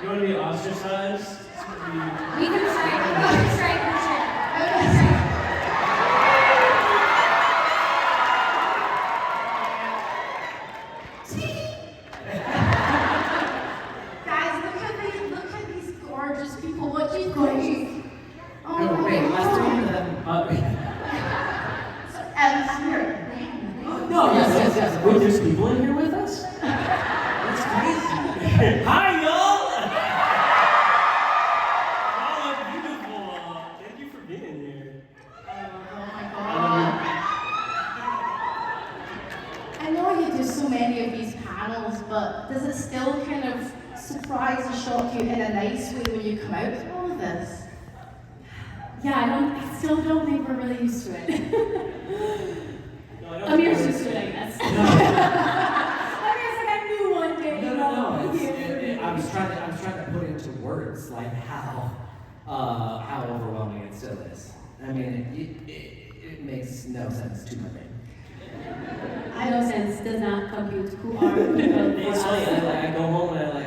You want to be ostracized? We can try. Guys, look at these gorgeous people. What do you think? Oh, wait, let's do them. Here. No, yes. Wait, there's people in here with us? That's crazy. Hi, y'all! Y'all look beautiful. Thank you for being here. Oh my God. I know you do so many of these panels, but does it still kind of surprise or shock you in a nice way when you come out with all of this? Yeah, I still don't think we're really used to it. Amir's used to it, I guess. No. Amir's like, I knew one day. No. I was trying to put it into words, like how overwhelming it still is. I mean, it makes no sense to my brain. No sense does not compute. Who are people? It's funny, I go home and I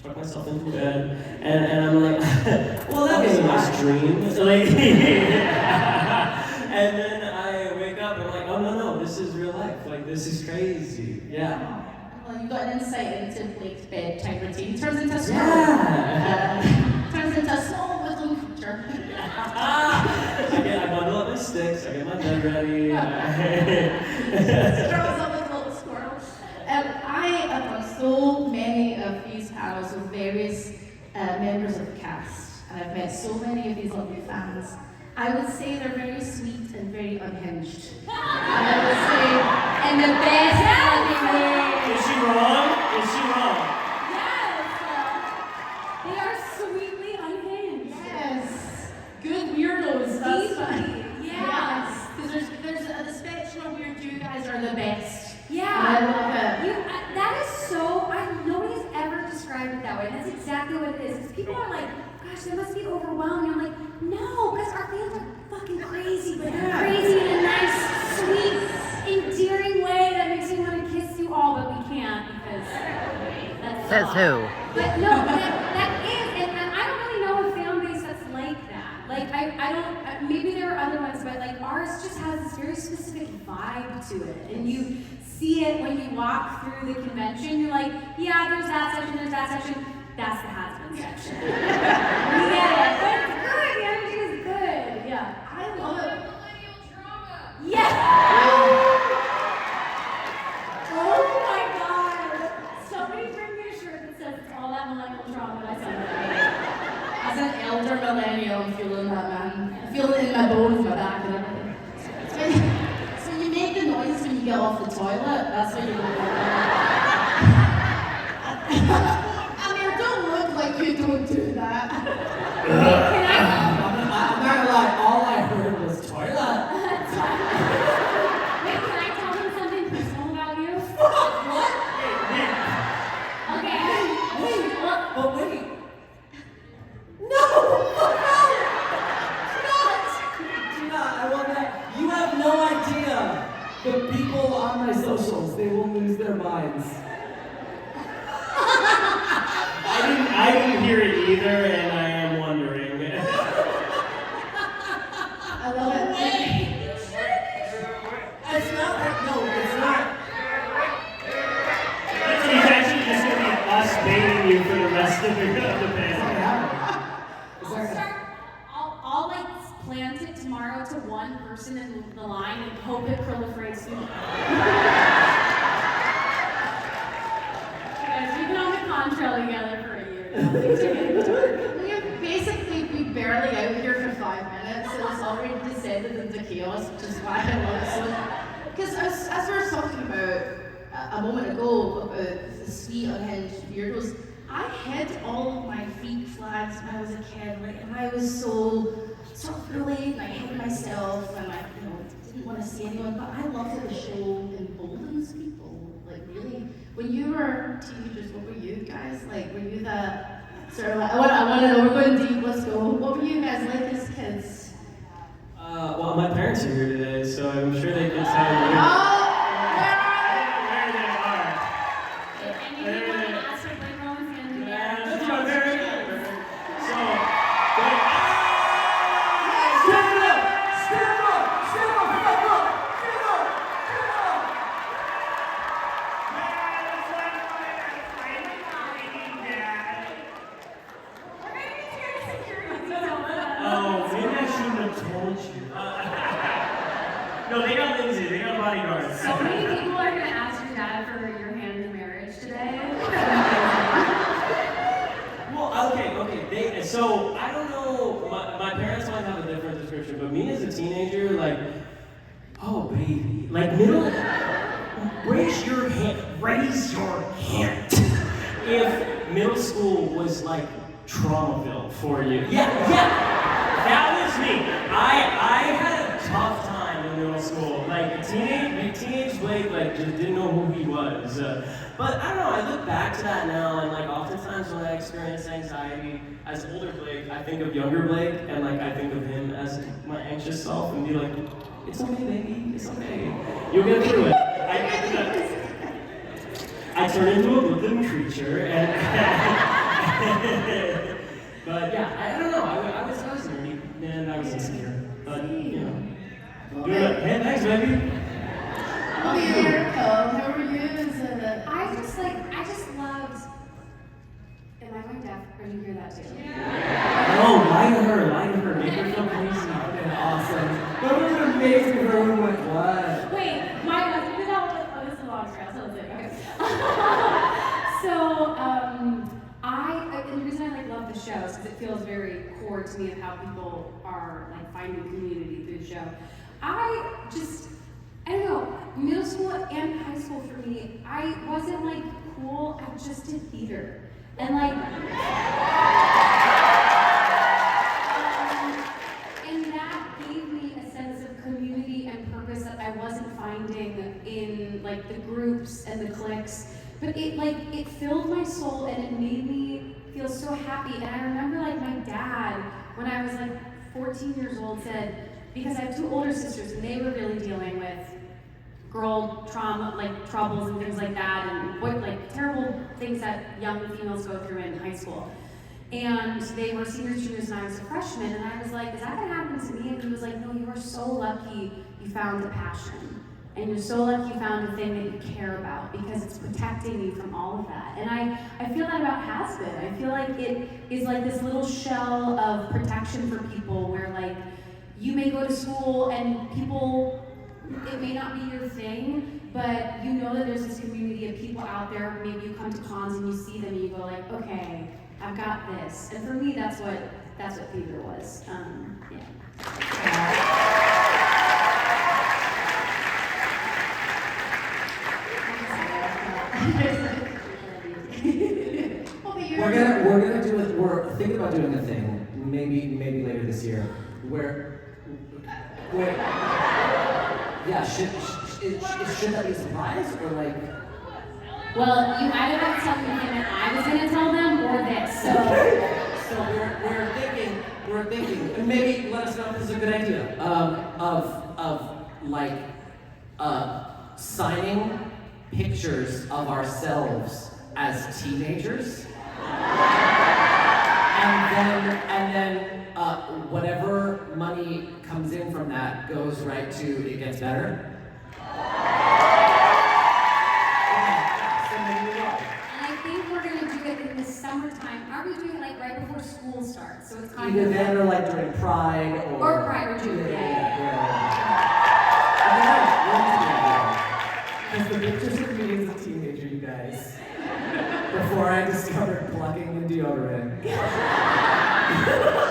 tuck myself into bed and I'm like, well, that was a nice dream. Like, and then I wake up and I'm like, oh no, this is real life. Like, this is crazy. Yeah. Well, you got an insight into Blake's bedtime routine. Turns into a small. Yeah. Turns into a small woodland creature. I bundle up my sticks, I get my bed ready. Curls up like a little squirrel. I have done so many of these panels with various members of the cast, and I've met so many of these lovely fans. I would say they're very sweet and very unhinged. And I would say, in the best loving way. Is she wrong? Yes! They are sweetly unhinged. Yes. Good weirdos. That's fine. Yes. Because there's the spectrum of weird. You guys are the best. Yeah. I love it. That is so, nobody's ever described it that way. That's exactly what it is. Because people are like, gosh, they must be overwhelming. I'm like, no, because our fans are fucking crazy, but they're crazy in a nice, sweet, endearing way that makes me want to kiss you all, but we can't because that's Says who? But no, that is, and I don't really know a fan base that's like that. Like, I don't, maybe there are other ones, but like ours just has this very specific vibe to it. And you see it when you walk through the convention, you're like, yeah, there's that section, that's the Hazbin section. We get it, but it's good, the energy is good, yeah. I love it. Millennial drama. Yeah! Oh my God! Somebody bring me a shirt that says it's all that millennial trauma that I said. As an elder millennial, I'm feeling that, man. I feel it in my bones, my back, and everything. So you make the noise when you get off the toilet. That's what you're going to Amir, don't look like you don't do that. I'm not gonna lie, all I heard was toilet. Wait, can I tell them something personal about you? What? Okay. But wait. No! I love that. You have no idea. The people on my socials, they will lose their minds. I didn't hear it either, and I am wondering. I love it. It's not like, no, it's not. It's actually just going to be us baiting you for the rest of the band. I'll like plant it tomorrow to one person in the line and hope it proliferates soon. Guys, we've been on the contrail together for a year now. We barely out here for 5 minutes, so it's already descended into chaos, which is why I love it so. Because as we were talking about a moment ago about the sweet, unhinged weirdos, I hid all of my freak flags when I was a kid, like, and I was so sort of bullied, and I hid myself, and I, didn't want to see anyone. But I love that the show emboldens people. Like, really, when you were teenagers, what were you guys like? Were you that sort of? I want to know. We're going deep. Let's go. What were you guys like as kids? Well, my parents are here today, so I'm sure they can tell you. Oh, And you didn't want to ask for Blake Roman's hand in there. That's what So I don't know. My parents might have a different description, but me as a teenager, like, oh baby, like middle. Raise your hand. Raise your hand. If middle school was like Traumaville for you. Yeah, that was me. I had a tough time in middle school. Like teenage Blake, like just didn't know who he was. But I don't know. I look back to that now, and like oftentimes when I experience anxiety as older Blake, I think of younger Blake, and like I think of him as my anxious self, and be like, it's okay, baby. It's okay. You'll get through it. I turn into a woodland creature, and but yeah, I don't know. I was nerdy, and I was insecure, but you know. Hey, thanks, baby. Oh, Erika, how are you? I just loved. Am I going deaf? Or do you hear that too? Oh, lie to her, make her feel crazy. Okay, awesome. That was amazing. Everyone went, what? Wait, my husband did that one. Oh, this is a long trail, so let's do it. Okay. So, and the reason I like love the show is because it feels very core to me of how people are like finding community through the show. I don't know, middle school and high school for me, I wasn't like cool, I just did theater. And like, and that gave me a sense of community and purpose that I wasn't finding in like the groups and the cliques. But it filled my soul and it made me feel so happy. And I remember like my dad, when I was like 14 years old, said, because I have two older sisters and they were really dealing with girl trauma, like troubles and things like that, and what like terrible things that young females go through in high school. And they were seniors, juniors, and I was a freshman, and I was like, is that gonna happen to me? And he was like, no, you are so lucky you found a passion. And you're so lucky you found a thing that you care about because it's protecting you from all of that. And I feel that about Hazbin. I feel like it is like this little shell of protection for people where like you may go to school and people, it may not be your thing, but you know that there's this community of people out there. Maybe you come to cons and you see them and you go like, okay, I've got this. And for me, that's what theater was. We're gonna do it. We're thinking about doing a thing, maybe later this year, where yeah, should that be a surprise or like? Well, you either have to tell me that I was gonna tell them or this. So we're thinking, and maybe let us know if this is a good idea. Of like signing pictures of ourselves as teenagers, and then whatever money comes in from that goes right to It Gets Better. And I think we're gonna do it in the summertime. Are we doing it like right before school starts? So it's kind Either of then or like during Pride or Pride or June. Because the pictures of me as a teenager, you guys. Before I discovered plucking the deodorant.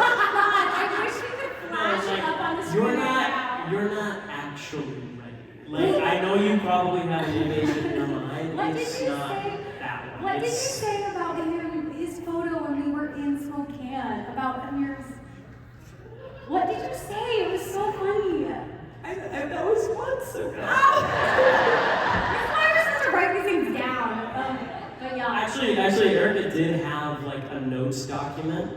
I wish we could flash it up on the screen. You're not actually ready. Like I know you probably have an image in your mind. What it's did you not say? that one. What did you say about his photo when we were in Spokane? About Amir's. What did you say? It was so funny. That was months ago. That's why I was supposed to write these things down. But yeah. Actually, Erika did have like a notes document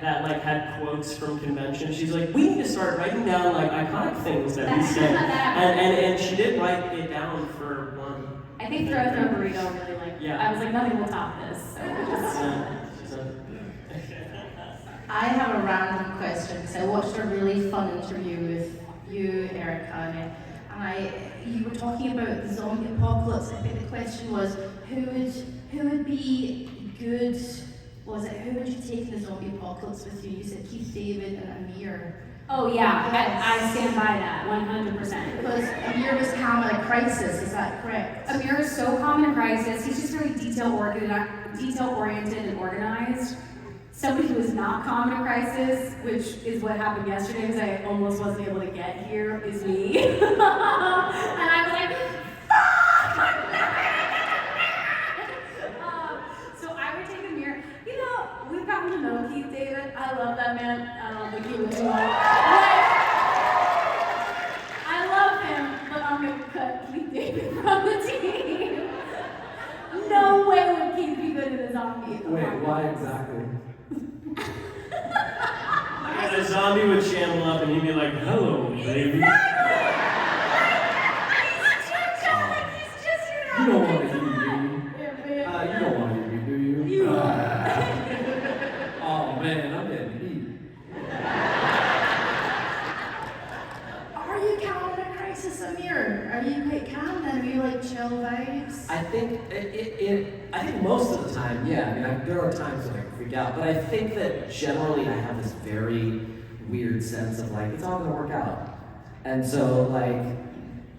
that like had quotes from convention. She's like, we need to start writing down like iconic things that we say. And she did write it down for one. I think Throw Burrito really like. Yeah. I was like, nothing will top this. So I have a random question because I watched a really fun interview with you, Erika, and you were talking about the zombie apocalypse. I think the question was who would be good? Who would you take in the zombie apocalypse with you? You said Keith David and Amir. Oh yeah, Yes. I stand by that 100%. Because Amir was calm in a crisis, is that correct? Amir is so calm in a crisis. He's just very detail oriented and organized. somebody who is not calm in a crisis, which is what happened yesterday because I almost wasn't able to get here, is me. And I was like, fuck! So I would take Amir. You know, we've gotten to know Keith David. I love that man. I don't think he would do it. I love him, but I'm gonna cut Keith David from the team. No way would Keith be good in a zombie. Wait, why exactly? And a zombie would channel up and he'd be like, hello, baby. You don't want to hear me. You don't want to hear me, do you? Oh man, I'm in heat. Are you calm in a crisis, Amir? Are you quite calm then? Are you like chill vibes? I think I think most of the time, yeah. I mean, there are times when I freak out, but I think that generally I have this very weird sense of like it's all gonna work out, and so like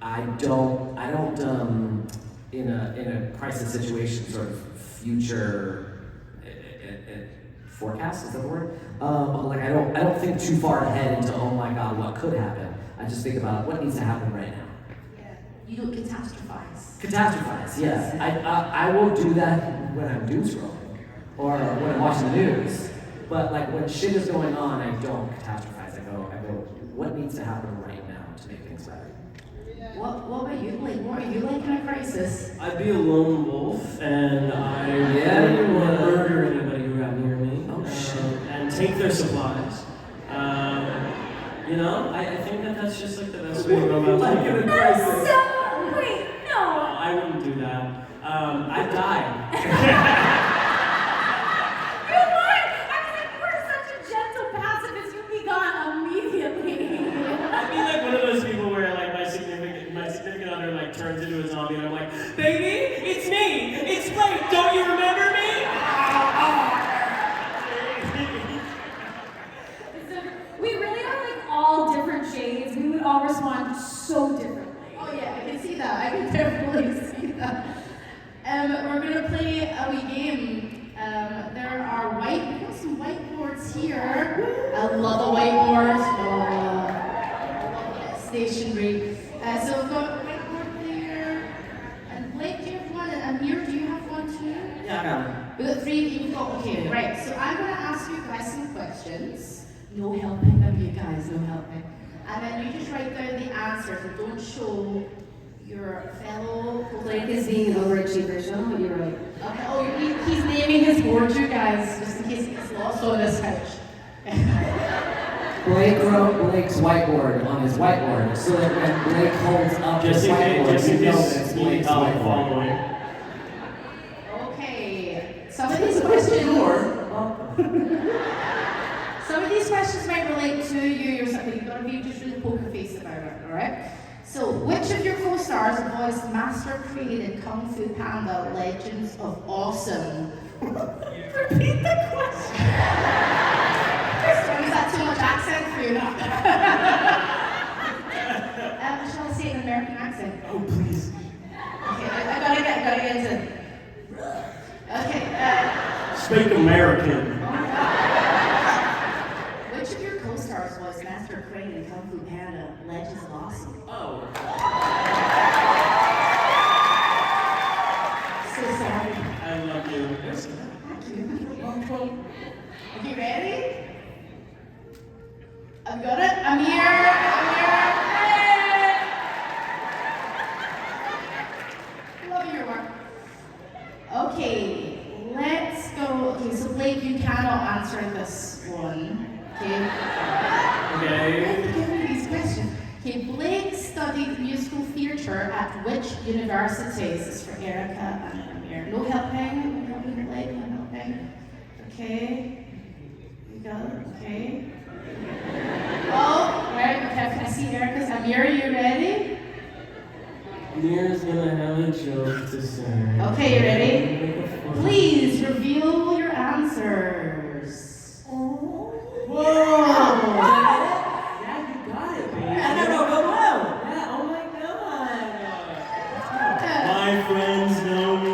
I don't in a crisis situation sort of future forecast, is that the word? Like I don't think too far ahead into oh my god what could happen. I just think about what needs to happen right now. Yeah. You don't catastrophize. Catastrophize, yes. I will do that when I'm doom scrolling or when I'm watching the news. But like when shit is going on, I don't catastrophize. I go, what needs to happen right now to make things better? What about you, Blake? What are you like in a crisis? I'd be a lone wolf, and I you would would. murder anybody who got near me. Oh, shit. And take their supplies. You know, I think that's just like the best way to go about Like it. in a crisis. So, wait, no. I wouldn't do that. I'd die. You would? I was like, we're such a gentle pacifist. You'd be gone immediately. I'd be like one of those people where like my significant other like turns into a zombie and I'm like, baby, it's me, it's Blake, don't you remember me? We really are like all different shades. We would all respond so differently. Oh yeah, I can see that. I can definitely see that. We're gonna play a wee game. There are we've got some whiteboards here. I love a whiteboard. Oh, stationery. So we've got a whiteboard there. And Blake, do you have one? And Amir, do you have one too? Yeah, I got it. We've got three. You've got okay, right. So I'm gonna ask you guys some questions. No helping them, you guys. No helping. And then you just write down the answers and don't show your fellow. Blake is being an overachiever. Show him what you wrote. Okay, oh, he's naming his board, you guys, just in case it gets lost on this couch. Blake wrote Blake's whiteboard on his whiteboard so that when Blake holds up his whiteboard, you know that it's Blake's whiteboard. following. Okay, some of these questions. Some of these questions might relate to you or something. You've got to be just really poker face about it, alright? So, which of your co-stars voiced Master Crane in Kung Fu Panda Legends of Awesome? Repeat the question. Sorry, is that too much accent for you? Shall I say it in an American accent? Oh, please. Okay, I gotta get into it. Okay, Speak American. which of your co-stars was Master Crane in Kung Fu Panda Legends of Awesome? Oh. So sorry. I love you. Thank you. Okay, ready? I've got it. Amir. Love your work. Okay, let's go. Okay, so Blake, you cannot answer this one. Okay. Okay. Give me these questions. Okay, Blake studied musical theatre at which universities? This is for Erika and Amir. No helping. No helping, Blake. No helping. Okay. You got it. Okay. Oh, right. Okay, can I see Erika's? Amir, are you ready? Amir's gonna have a joke to say. Okay, you ready? Please reveal your answers. Whoa! Yeah, you got it, baby. Yeah, no, go well. Yeah, oh my god. My friends know me.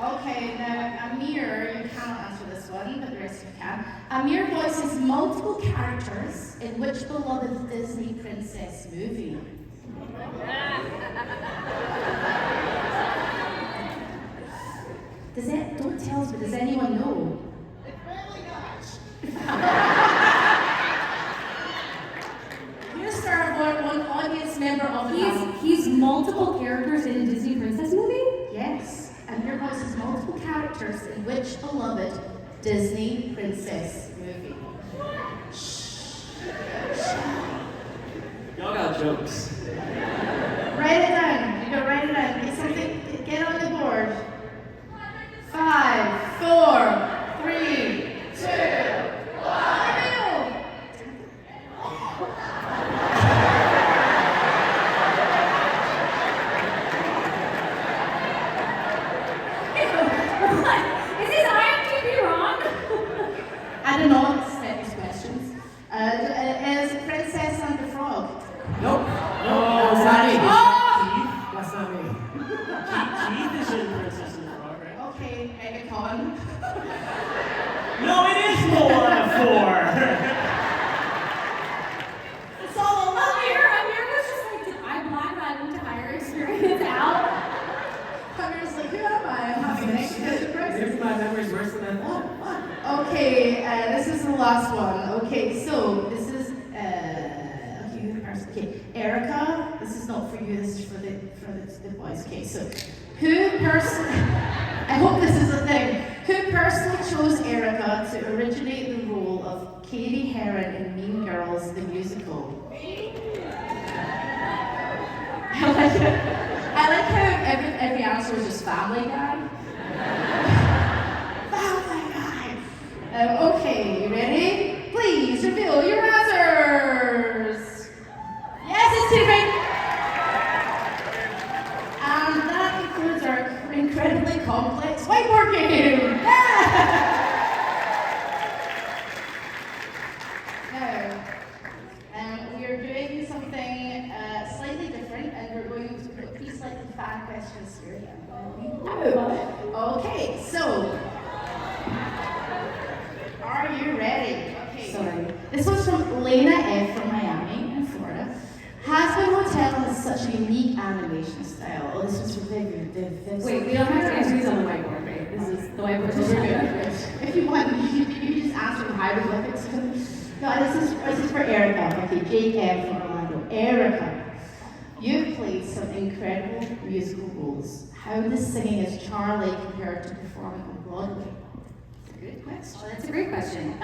Okay, now multiple characters in which beloved Disney princess movie? Don't tell us, but does anyone know? You start one audience member of the panel. He's multiple characters in a Disney princess movie? Yes, and here goes his multiple characters in which beloved Disney princess movie. Y'all got jokes. Write it down. You go write it down. Get something. Get on the board. 5, 4, 3, 2, 1. Is his IMDb wrong? I don't know. Let's set these questions. Is Princess and the Frog? Nope. No, That's not me. Oh! That's not me. Keith is in Princess and the Frog, right? Okay, Megacon. No, it is Moana 4. It's all a lie. Amir was just like, did I black that entire experience out? Amir's like, who am I? I'm having an existential crisis. Maybe my memory's worse than I thought. What? Okay, this is the last one. Okay, so this is okay, who person? Okay, Erika. This is not for you. This is for the boys. Okay, so who person? I hope this is a thing. Who personally chose Erika to originate the role of Katie Heron in Mean Girls the musical? I like how every answer was just Family Guy. Family Guy. Okay, you ready? Please reveal your answers. Yes, it's TV. And that concludes our incredibly complex whiteboard game. Now, we are doing something slightly different, and we're going to put these slightly fan questions here. Okay, so. Are you ready? Okay. Sorry. This one's from Lena F. from Miami in Florida. Hazbin Hotel has such a unique animation style. Oh, this was for Vivian. Wait, we don't have to answer these on the whiteboard, right? This is the whiteboard. If you want, you just answer the hieroglyphics. No, this is for Erika. Okay, Jake M. from Orlando. Erika, you've played some incredible musical roles. How does singing as Charlie compare to performing on Broadway? Good question. Oh, that's a great question.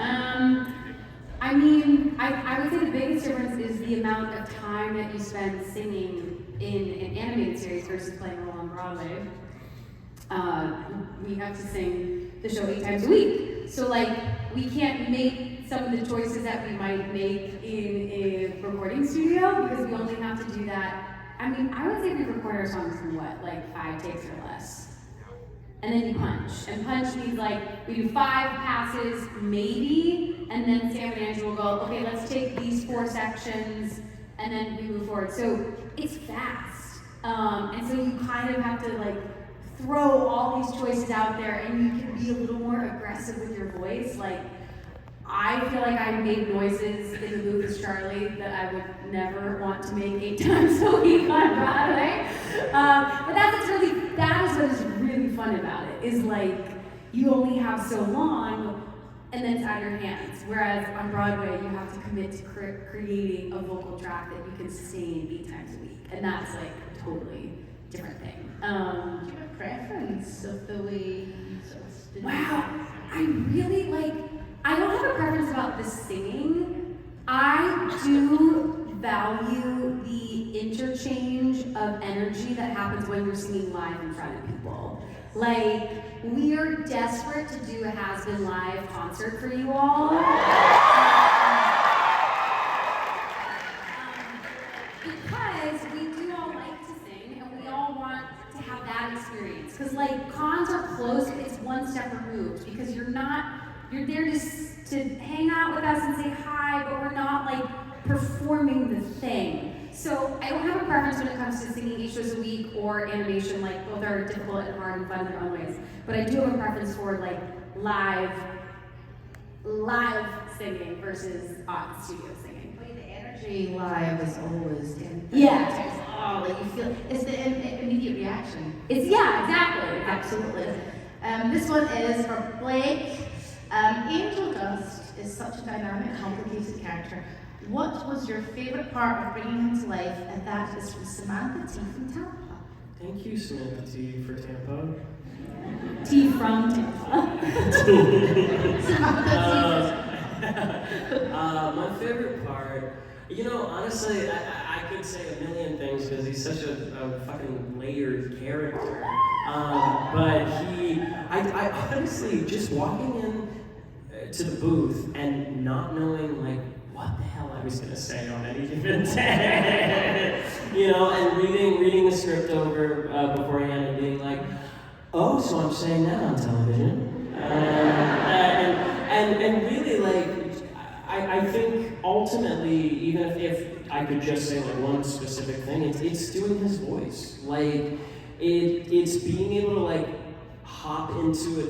I mean, I would say the biggest difference is the amount of time that you spend singing in an animated series versus playing a role on Broadway. We have to sing the show 8 times a week. So like, we can't make some of the choices that we might make in a recording studio because we only have to do that. I mean, I would say we record our songs in what, like 5 takes or less. And then you punch. And punch means like, we do 5 passes, maybe, and then Sam and Andrew will go, okay, let's take these 4 sections, and then we move forward. So it's fast. And so you kind of have to like, throw all these choices out there, and you can be a little more aggressive with your voice. Like, I feel like I made noises in the booth as Charlie that I would never want to make 8 times a week on Broadway. But that is what is really fun about it, is like, you only have so long, and then it's out of your hands. Whereas on Broadway, you have to commit to creating a vocal track that you can sustain 8 times a week. And that's like a totally different thing. Do you have a preference of the way you sort of did Wow, I really like, I don't have a preference about the singing. I do value the interchange of energy that happens when you're singing live in front of people. Like, we are desperate to do a Hazbin live concert for you all. Because we do all like to sing and we all want to have that experience. Because like, cons are close, it's one step removed because you're there just to hang out with us and say hi, but we're not like performing the thing. So I don't have a preference when it comes to singing 8 shows a week or animation, like both are difficult and hard and fun in their own ways. But I do have a preference for like live singing versus studio singing. But the energy live is always in. Yeah. Oh, like you feel it's the immediate reaction. Exactly. Absolutely. This one is for Blake. Angel Dust is such a dynamic, complicated character. What was your favourite part of bringing him to life? And that is from Samantha T from Tampa. Thank you, Samantha T, for Tampa. T from Tampa. My favorite part, you know, honestly, I could say a million things because he's such a fucking layered character. But I honestly, just walking in to the booth and not knowing, like, what the hell I was gonna say on any given day, you know, and reading the script over beforehand and being like, oh, so I'm saying that on television, and really, like, I think ultimately, even if I could just say like one specific thing, it's doing his voice, like it's being able to like hop into a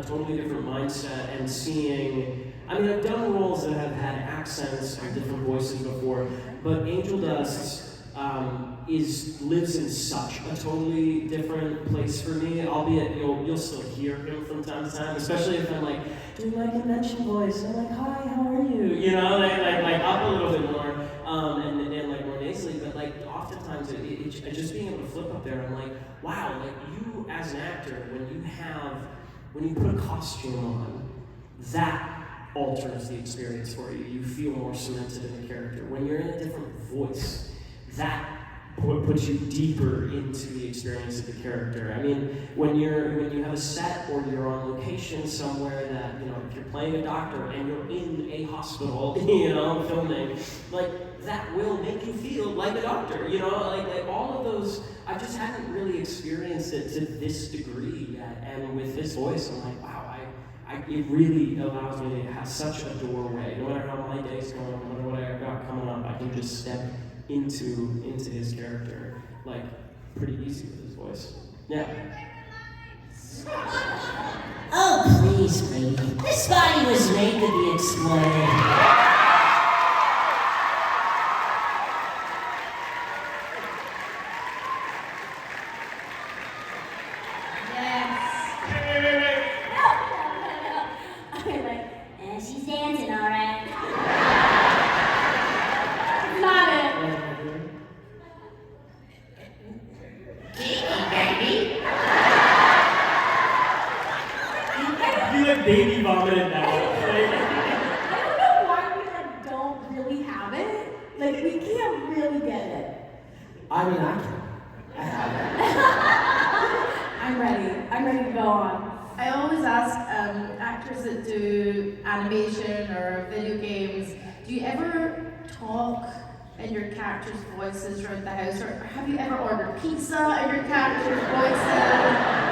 totally different mindset and seeing. I mean, I've done roles that have had accents and different voices before, but Angel Dust lives in such a totally different place for me. Albeit you'll still hear him from time to time, especially if I'm like doing my convention voice. And I'm like, hi, how are you? You know, like up a little bit more, and like more nasally. But like oftentimes it just being able to flip up there, I'm like, wow, like you as an actor, when you put a costume on, that alters the experience for you. You feel more cemented in the character. When you're in a different voice, that puts you deeper into the experience of the character. I mean, when you have a set or you're on location somewhere that, you know, if you're playing a doctor and you're in a hospital, you know, filming, like that will make you feel like a doctor, you know, like all of those. I just haven't really experienced it to this degree yet, and with his voice, I'm like, wow. It really allows me to have such a doorway. No matter how my day's going, no matter what I've got coming up, I can just step into his character, like, pretty easy with his voice. Yeah. Oh, please, lady. This body was made to be explored. She's dancing, all right. Not it. Baby. You like baby vomited now. I don't know why we like don't really have it. Like we can't really get it. I mean, I can. I have it. I'm ready to go on. I always ask actors that do animation or video games, do you ever talk in your characters' voices around the house, or have you ever ordered pizza in your characters' voices?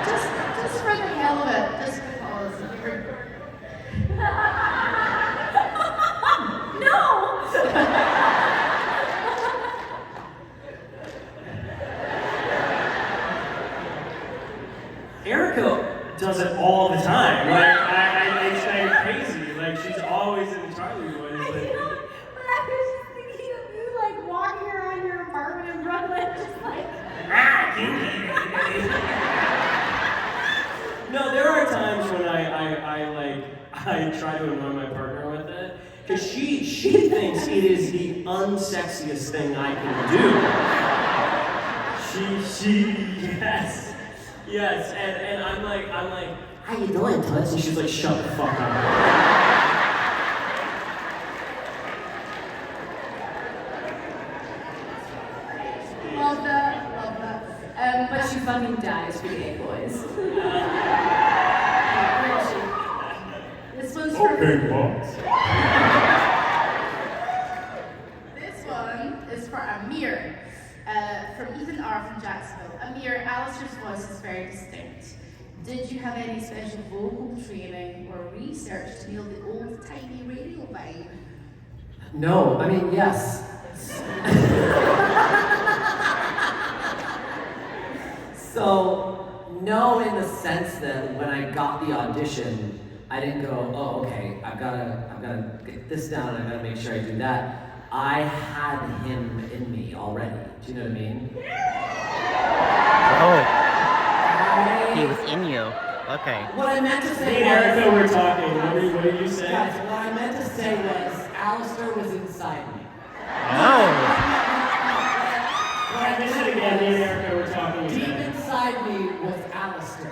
Just for the hell of it, just because you're... No! Erika does it all the time. Like it's like crazy. Like she's always in the Charlie voice. Like, But I was just thinking of you like walking around your apartment in Brooklyn, just like. no, there are times when I try to annoy my partner with it because she thinks it is the unsexiest thing I can do. Yes, and I'm like, How you doing, Toots? and she's like, shut the fuck up. Love that. But she fucking dies for the gay boys. Where is she? This one's for... This one is for Amir, from Ethan R. from Jacksonville. Amir, Alastor's voice is very distinct. Did you have any special vocal training or research to nail the old-timey radio vibe? No, I mean, yes. So, no, in the sense that when I got the audition, I didn't go, oh, okay, I've gotta get this down, and I've gotta make sure I do that. I had him in me already. Do you know what I mean? Oh. He was in you. Okay. What I meant to say Me and Erika were talking. What did you say? Guys, what I meant to say was Alastor was inside me. Oh. When I miss it again, me and Erika were talking. Deep inside me was Alastor.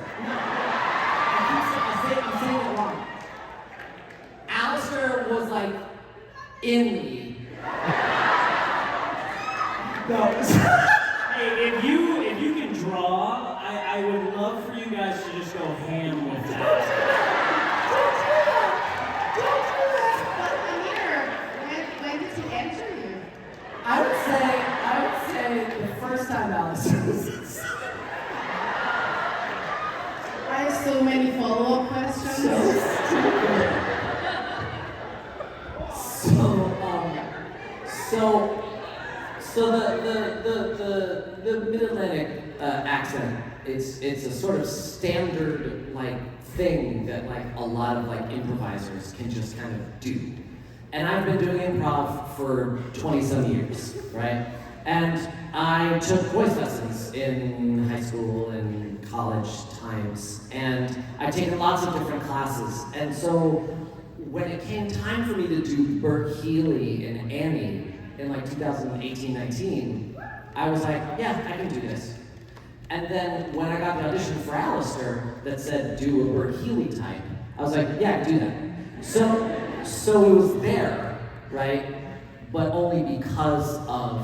I'm saying it wrong. Alastor was like in me. No. Hey, if you can draw, I would love for you guys to just go ham with that. Don't do that! But Amir, when did he enter you? I would say the first time Alastor was inside. I have so many follow-up questions. So the Mid-Atlantic accent, it's a sort of standard like thing that like a lot of like improvisers can just kind of do. And I've been doing improv for 20-some years, right? And I took voice lessons in high school and college times, and I've taken lots of different classes. And so when it came time for me to do Bert Healy and Annie in like 2018-19, I was like, yeah, I can do this. And then when I got the audition for Alastor that said do a Bert Healy type, I was like, yeah, I can do that. So it was there, right? But only because of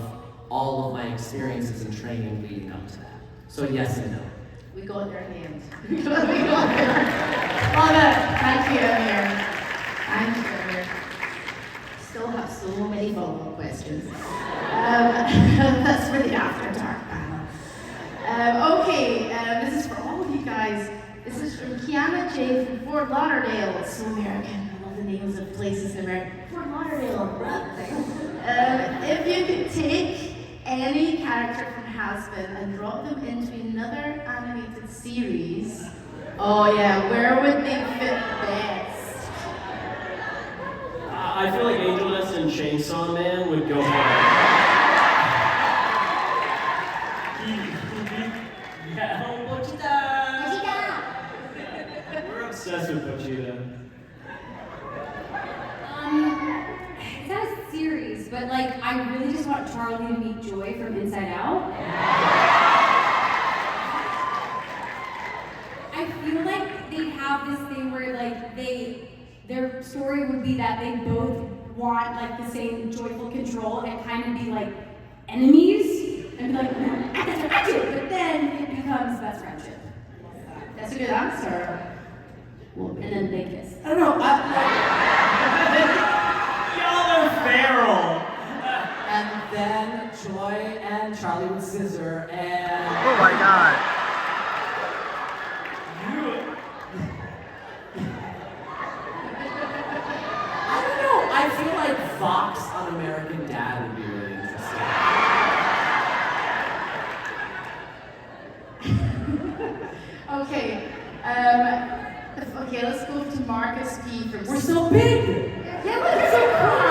all of my experiences and training leading up to that. So yes and no. We got there in the end. we got there. Love it. Thank you, Amir. Thank you, Amir. Still have so many follow-up questions. That's for the After Dark panel. Okay, this is for all of you guys. This is from Kiana J from Fort Lauderdale. It's so American. I love the names of places in America. Fort Lauderdale. If you could take any character from Hazbin and drop them into another animated series, oh yeah, where would they fit best? I feel like Angelus and Chainsaw Man would go hard. Yeah, oh, Pochita! We're obsessed with Pochita. It's not a series, but like I really just want Charlie to meet Joy from Inside Out. I feel like they'd have this thing where like their story would be that they both want like the same joyful control and kind of be like enemies and be like, I do, but then it becomes best friendship. That's a good answer. And then they kiss. I don't know. Y'all are feral! And then Joy and Charlie would scissor and... Oh my god. I don't know. I feel like Fox on American Dad would be really interesting. Okay. Okay, let's go to Marcus P. from... We're so big! Yeah, let's so far.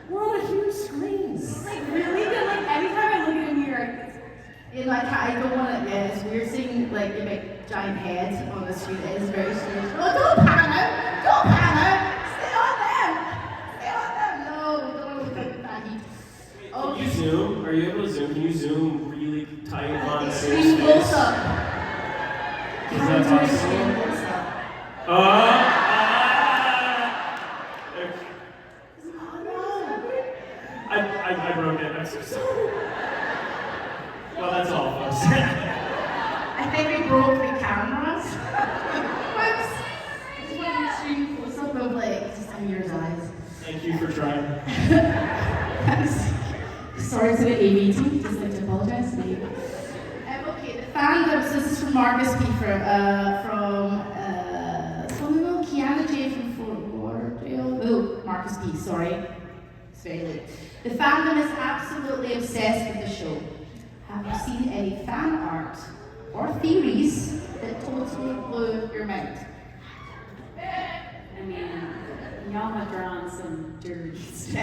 We're on a huge screen. Like really good. Like anytime I look at a mirror, You know, I don't want to, yeah, it's weird seeing like a big giant head on the screen. It is very strange. Oh, don't pan out! Don't pan out! Stay on them! Stay on them! No, we don't want to look at that heat. Can you zoom? Are you able to zoom? Can you zoom really tight on Extreme Sue's close face? up. Is that possible? Close up. Okay. Oh I broke it. I'm so sorry. Well, that's all, folks. no! I think we broke the cameras. Whoops. Just want an extreme close up of like just Amir's eyes. Thank you for trying. Sorry to the AV team, just like to apologize to you. Okay, the fandom, so this is from Marcus P. From Kiana J. from Fort Lauderdale. Oh, Marcus P. Sorry. It's very late. The fandom is absolutely obsessed with the show. Have you seen any fan art or theories that totally blew your mind? y'all have drawn some dirty stuff.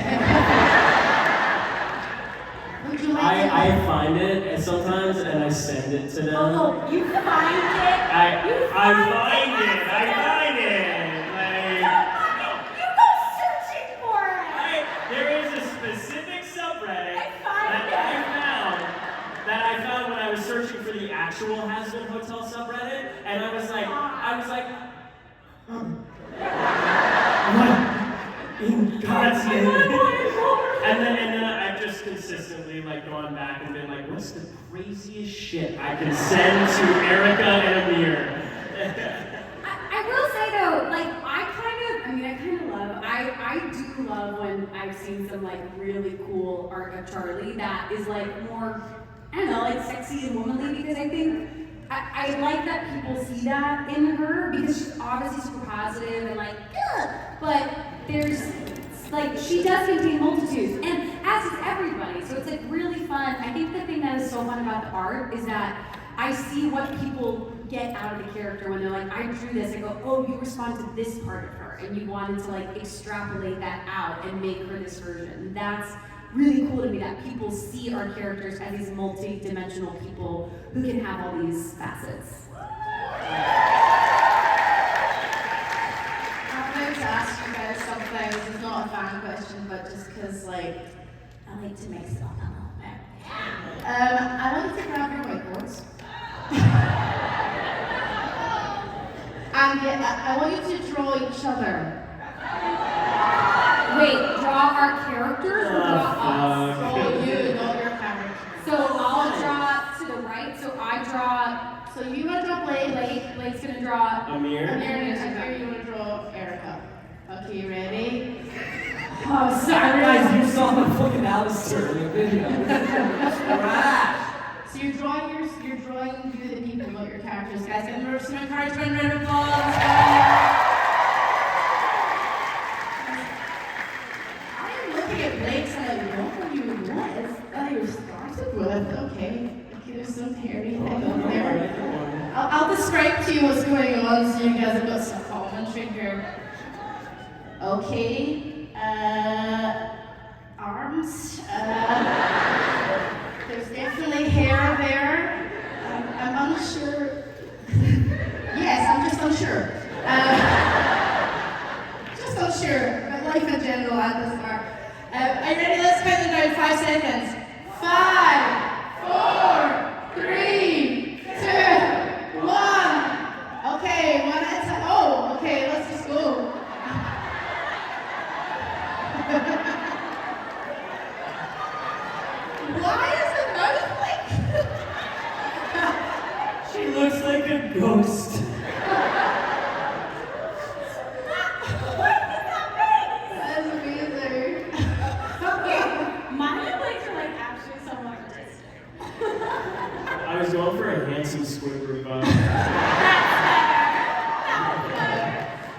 Would you like to? I find it sometimes and I send it to them. Oh, you find it? I find it. You go searching for it. There is a specific subreddit that I found when I was searching for the actual Hazbin Hotel subreddit, and I was like, what in God's name? And then I've just consistently like gone back and been like, what's the craziest shit I can send to Erika and Amir? I will say though, like I do love when I've seen some like really cool art of Charlie that is like more, I don't know, like sexy and womanly, because I think I like that people see that in her, because she's obviously super positive and like, ugh, but there's like, she does contain multitudes, and as is everybody, so it's like really fun. I think the thing that is so fun about the art is that I see what people get out of the character when they're like, I drew this. I go, oh, you respond to this part of her, and you wanted to like extrapolate that out and make her this version. That's really cool to me, that people see our characters as these multi-dimensional people who can have all these facets. I'm going to ask you guys something. This is not a fan question, but just because like I like to mix it up a little bit. I want you to grab your whiteboards. And I want you to draw each other. Wait, draw our characters or draw us? Draw you, not your character. So I'll draw to the right, so I draw. So you want to draw Blake. Blake's gonna draw Amir? Amir, you want to draw Erika. Okay, you ready? Oh, sorry. Guys, you saw the fucking Alastor in the video. Alright. So you're drawing you the people, not your characters. Guys, give them some encouragement, round of applause. I am looking at Blake's and I'm like, what were you with? That you started with? Okay, there's some hairy thing on there. I'll describe to you what's going on so you guys have got some commentary here. Okay, arms. There's definitely hair there. I'm unsure. Yes, I'm just unsure. Just unsure about life in general at the start. Are you ready? Let's count them down. 5 seconds. 5, 4, 3, 2, 1. Okay, one at a time. Oh, okay, let's just go. Why is the mouth like? She looks like a ghost. That's amazing. Okay, my legs are like actually somewhat artistic. I was going for a handsome Squidward vibe.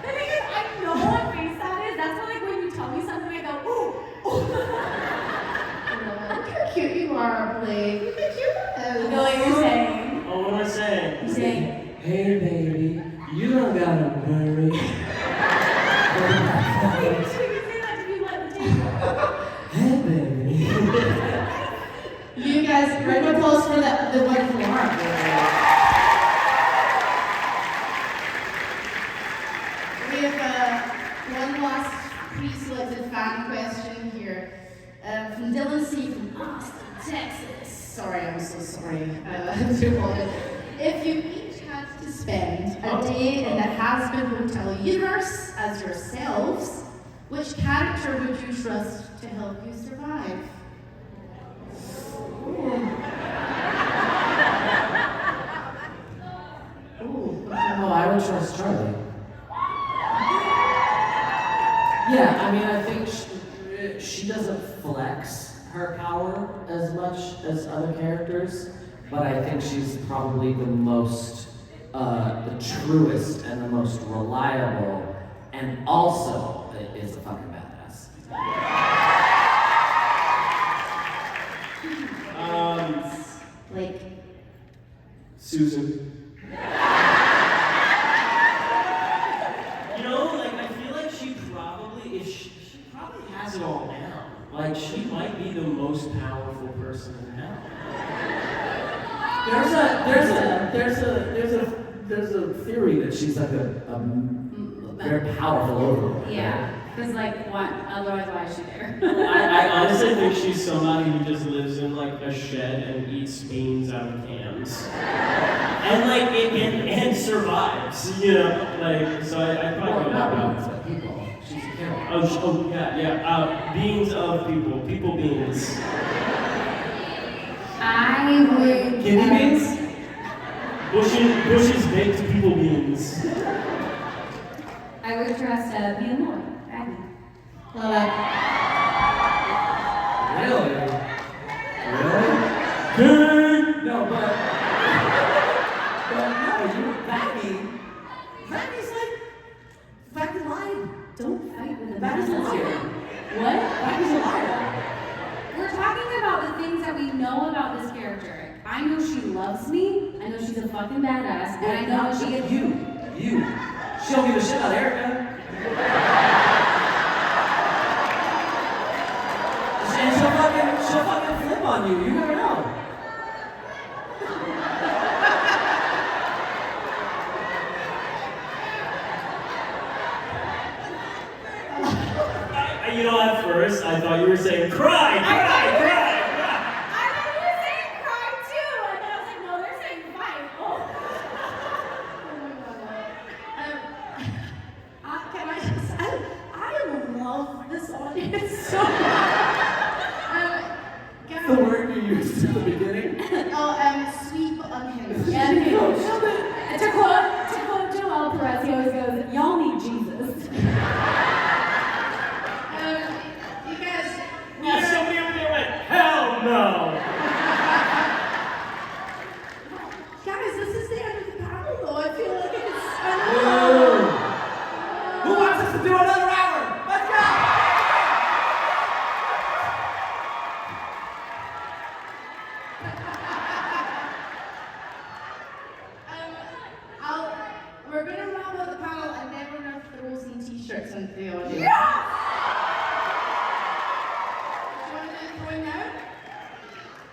The thing is, I know what face that is. That's why, like, when you tell me something, I go, ooh. Look how cute you are, Blake. Look how cute that is. I know what you're saying. Oh, what am I saying? You're saying, Hey baby, you don't gotta worry. you should say that to people at the table. Hey baby. You guys, round of applause for the white floor. We have one last pre-selected fan question here from Dylan C. from Austin, Texas. Sorry, I'm so sorry. To apologize. If you each had to spend a day in the Hazbin Hotel universe as yourselves, which character would you trust to help you survive? Oh, I would trust Charlie. Yeah, I mean, I think she doesn't flex her power as much as other characters, but I think she's probably the most, the truest and the most reliable, and also is a fucking badass. Like, Susan. You know, like, I feel like she probably Like, she might be the most powerful person in hell. There's a theory that she's like a very powerful overlord. Yeah. Because like, what? Otherwise, why is she there? I honestly think she's somebody who just lives in like a shed and eats beans out of cans. And like, and survives, you know? Like, so I probably go that route. People. She's a hero. Oh, yeah. Beings of people beings. I would. Guinea beans? Bushes baked people beans. I would trust Mia Moore. Abby. Really? Good. No, but no, Maggie's like, Maggie lied. Don't fight with a Maggie's a liar. What? Maggie's a liar. We're talking about the things that we know about this character. I know she loves me. I know she's a fucking badass, and I know she gets You. She don't give a shit about Erika. And she'll fucking flip on you. You never know. You know, at first, I thought you were saying, cry! I thought you were saying cry too, and I was like, no, they're saying fight. Oh. Can I just say, I love this audience so much. The word you used at the beginning. Sweet but unhinged. Yeah, to quote Joel Perez, he always goes, y'all need Jesus. You guys, Somebody over there went, hell no! guys, this is the end of the panel though. I feel like it's, Who wants us to do another hour? Let's go! we're gonna round out the panel and then we're gonna throw some t-shirts into the audience. Yeah! Do you want to do the throwing now?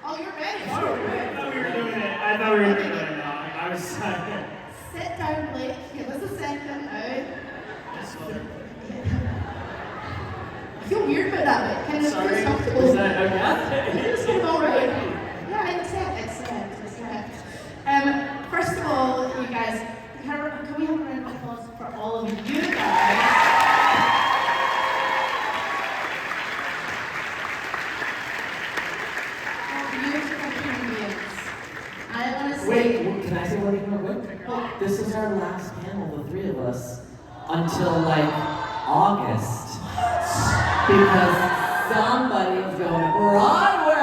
Oh, you're ready. I thought we were doing it. I thought we were doing it now. I was silent. Sit down, Blake. Give us a second now. I feel weird about that bit. Kind of Sorry. feels comfortable. Is that okay? It's going all right. Yeah, excellent. First of all, you guys, can we have a round of applause for all of you guys? Beautiful human beings. I want to say. Wait, can I say one thing real quick? This is our last panel, the three of us, until like August. Because somebody is going to Broadway!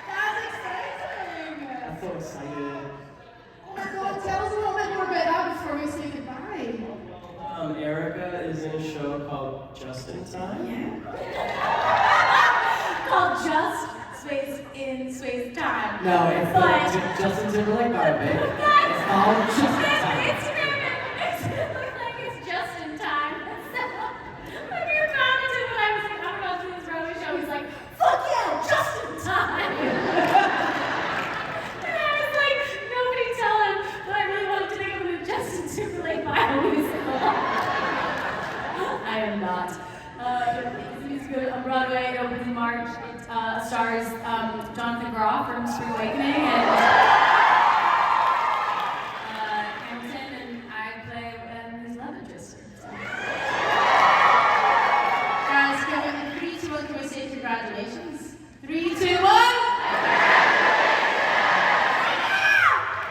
That's exciting! I'm so excited. Oh my god, tell us a little bit more about that before we say goodbye. Erika is in a show called Just in Time. Called Just Space in Space Time. No, it's But- the Justin Timberlake biopic. It's called Just in Time. It's like it's just in time. So, when you commented when I was like, I'm about to do this Broadway show, he's like, fuck yeah, just in time. And I was like, nobody tell him, but I really wanted to think of a Justin Timberlake bio musical. I am not. He's good on Broadway. It opens in March. It stars Jonathan Groff from Spring Awakening and Hamilton, and I play his love interest. Guys, can we, in 3, 2, 1, can we say congratulations? 3, 2, 1! And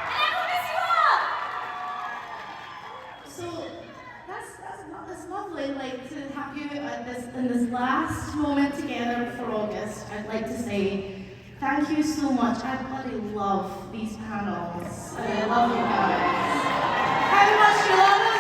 I will miss you all. So that's lovely, like to have you at this in this last moment together before August. I'd like to say thank you so much. I bloody love these panels. I love you guys. How much you love them?